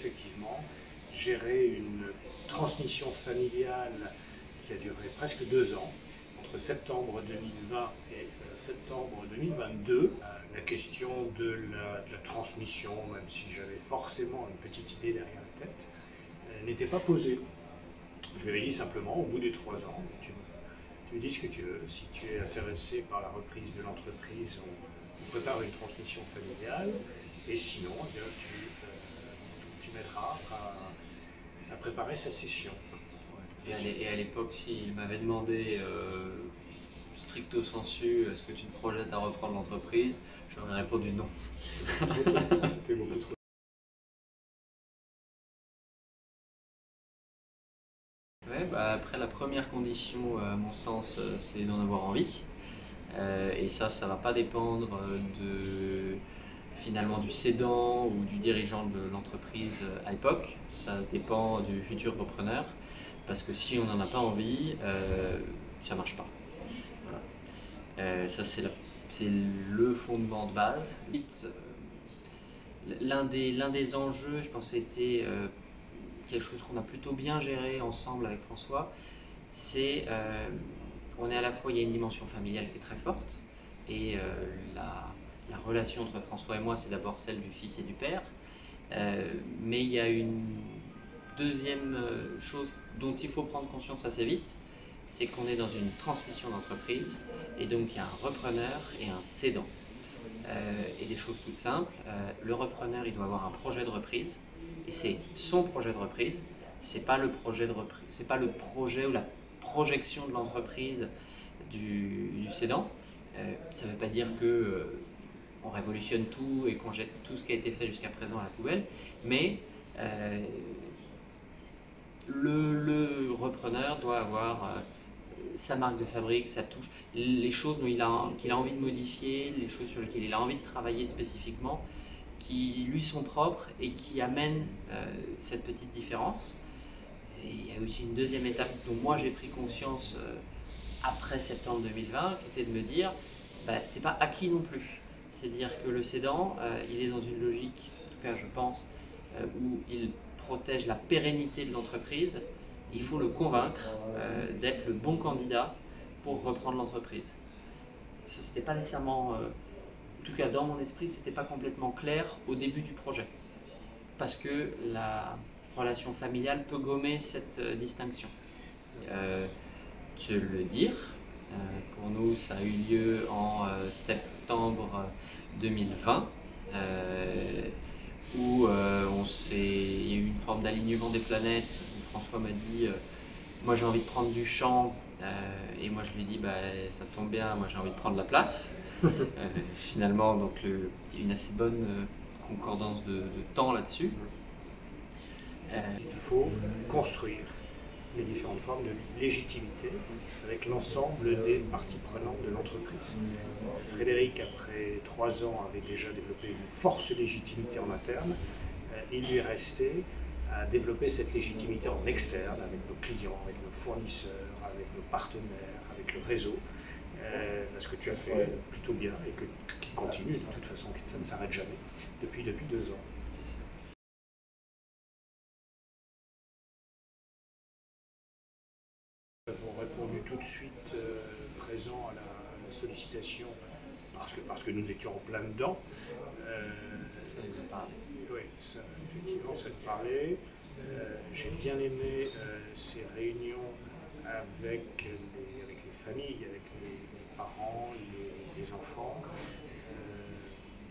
effectivement gérer une transmission familiale qui a duré presque 2 ans, entre septembre 2020 et septembre 2022. La question de la transmission, même si j'avais forcément une petite idée derrière la tête, n'était pas posée. Je lui avais dit simplement, au bout des 3 ans, tu me dis ce que tu veux. Si tu es intéressé par la reprise de l'entreprise, on prépare une transmission familiale, et sinon, eh bien, tu m'aideras à préparer sa session. Et à l'époque, s'il m'avait demandé stricto sensu, est-ce que tu te projettes à reprendre l'entreprise, j'aurais répondu non. C'était beaucoup trop. Ouais, après, la première condition, à mon sens, c'est d'en avoir envie. Et ça va pas dépendre finalement du cédant ou du dirigeant de l'entreprise à l'époque. Ça dépend du futur repreneur. Parce que si on n'en a pas envie, ça marche pas. Voilà. Ça, c'est le fondement de base. L'un des enjeux, je pense, c'était quelque chose qu'on a plutôt bien géré ensemble avec François. C'est on est à la fois, il y a une dimension familiale qui est très forte, et la relation entre François et moi, c'est d'abord celle du fils et du père. Mais il y a une deuxième chose dont il faut prendre conscience assez vite, c'est qu'on est dans une transmission d'entreprise, et donc il y a un repreneur et un cédant. Et des choses toutes simples, le repreneur, il doit avoir un projet de reprise, et c'est son projet de reprise. C'est pas le projet de reprise, c'est pas le projet ou la projection de l'entreprise du cédant. Ça ne veut pas dire que on révolutionne tout et qu'on jette tout ce qui a été fait jusqu'à présent à la poubelle, mais le repreneur doit avoir sa marque de fabrique, sa touche, les choses qu'il a envie de modifier, les choses sur lesquelles il a envie de travailler spécifiquement, qui lui sont propres et qui amènent cette petite différence. Et il y a aussi une deuxième étape dont moi j'ai pris conscience après septembre 2020, qui était de me dire, c'est pas acquis non plus. C'est-à-dire que le cédant, il est dans une logique, en tout cas je pense, où il protège la pérennité de l'entreprise. Il faut le convaincre d'être le bon candidat pour reprendre l'entreprise. Ce n'était pas nécessairement, en tout cas dans mon esprit, c'était pas complètement clair au début du projet, parce que la relation familiale peut gommer cette distinction. Te le dire, pour nous, ça a eu lieu en septembre 2020, où il y a eu une forme d'alignement des planètes, où François m'a dit moi j'ai envie de prendre du champ, et moi je lui ai dit ça tombe bien, moi j'ai envie de prendre la place. Finalement, donc il y a une assez bonne concordance de temps là-dessus. Il faut construire les différentes formes de légitimité avec l'ensemble des parties prenantes de l'entreprise. Frédéric, après 3 ans, avait déjà développé une forte légitimité en interne. Il lui restait à développer cette légitimité en externe, avec nos clients, avec nos fournisseurs, avec nos partenaires, avec le réseau. Ce que tu as fait plutôt bien et qui continue de toute façon, ça ne s'arrête jamais, depuis 2 ans. Nous avons répondu tout de suite présent à la sollicitation parce que nous étions en plein dedans. Oui, effectivement, ça nous parlait. J'ai bien aimé ces réunions avec les familles, avec les parents, les enfants.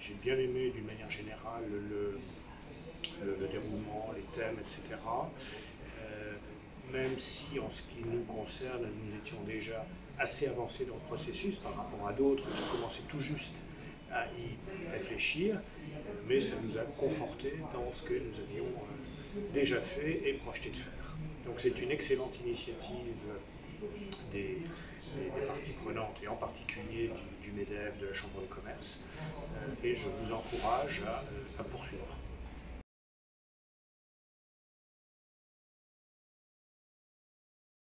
J'ai bien aimé d'une manière générale le déroulement, les thèmes, etc. Même si en ce qui nous concerne, nous étions déjà assez avancés dans le processus par rapport à d'autres qui commençaient tout juste à y réfléchir, mais ça nous a confortés dans ce que nous avions déjà fait et projeté de faire. Donc c'est une excellente initiative des parties prenantes, et en particulier du MEDEF, de la Chambre de commerce, et je vous encourage à poursuivre.